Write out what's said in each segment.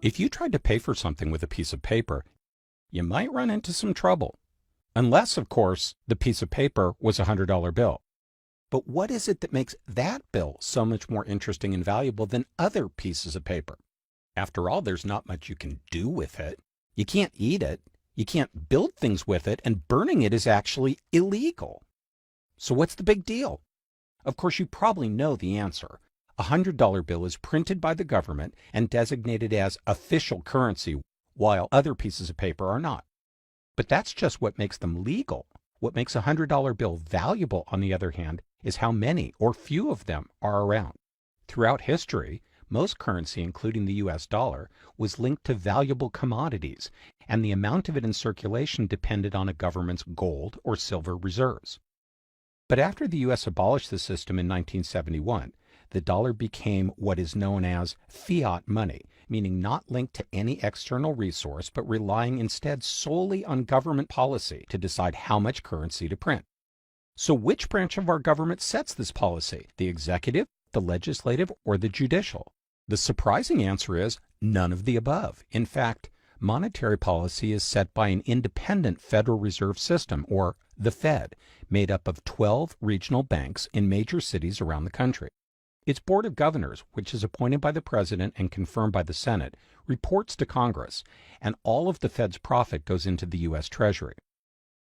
If you tried to pay for something with a piece of paper, you might run into some trouble. Unless, of course, the piece of paper was a $100 bill. But what is it that makes that bill so much more interesting and valuable than other pieces of paper? After all, there's not much you can do with it. You can't eat it. You can't build things with it, and burning it is actually illegal. So what's the big deal? Of course, you probably know the answer. A $100 bill is printed by the government and designated as official currency, while other pieces of paper are not. But that's just what makes them legal. What makes a $100 bill valuable, on the other hand, is how many or few of them are around. Throughout history, most currency, including the US dollar, was linked to valuable commodities, and the amount of it in circulation depended on a government's gold or silver reserves. But after the US abolished the system in 1971, the dollar became what is known as fiat money, meaning not linked to any external resource, but relying instead solely on government policy to decide how much currency to print. So which branch of our government sets this policy? The executive, the legislative, or the judicial? The surprising answer is none of the above. In fact, monetary policy is set by an independent Federal Reserve System, or the Fed, made up of 12 regional banks in major cities around the country. Its Board of Governors, which is appointed by the President and confirmed by the Senate, reports to Congress, and all of the Fed's profit goes into the U.S. Treasury.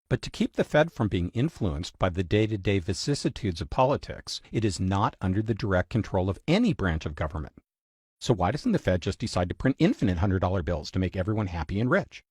But to keep the Fed from being influenced by the day-to-day vicissitudes of politics, it is not under the direct control of any branch of government. So why doesn't the Fed just decide to print infinite $100 bills to make everyone happy and rich?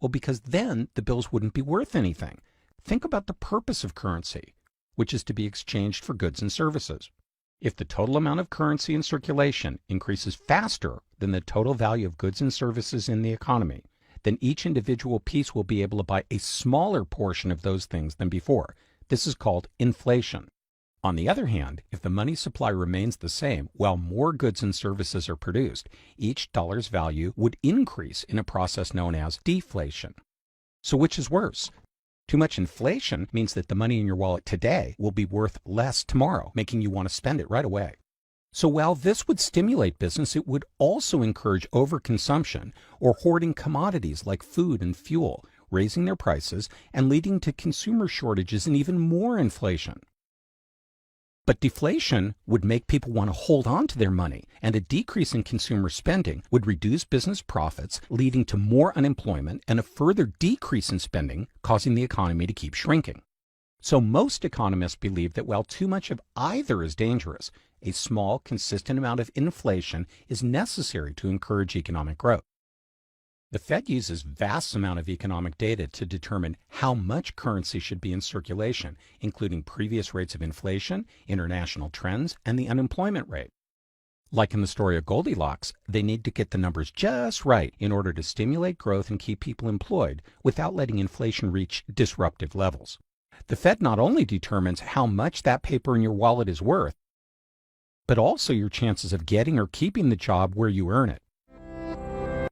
Well, because then the bills wouldn't be worth anything. Think about the purpose of currency, which is to be exchanged for goods and services. If the total amount of currency in circulation increases faster than the total value of goods and services in the economy, then each individual piece will be able to buy a smaller portion of those things than before. This is called inflation. On the other hand, if the money supply remains the same while more goods and services are produced, each dollar's value would increase in a process known as deflation. So which is worse? Too much inflation means that the money in your wallet today will be worth less tomorrow, making you want to spend it right away. So while this would stimulate business, it would also encourage overconsumption or hoarding commodities like food and fuel, raising their prices and leading to consumer shortages and even more inflation. But deflation would make people want to hold on to their money, and a decrease in consumer spending would reduce business profits, leading to more unemployment and a further decrease in spending, causing the economy to keep shrinking. So most economists believe that while too much of either is dangerous, a small, consistent amount of inflation is necessary to encourage economic growth. The Fed uses vast amount of economic data to determine how much currency should be in circulation, including previous rates of inflation, international trends, and the unemployment rate. Like in the story of Goldilocks, they need to get the numbers just right in order to stimulate growth and keep people employed without letting inflation reach disruptive levels. The Fed not only determines how much that paper in your wallet is worth, but also your chances of getting or keeping the job where you earn it.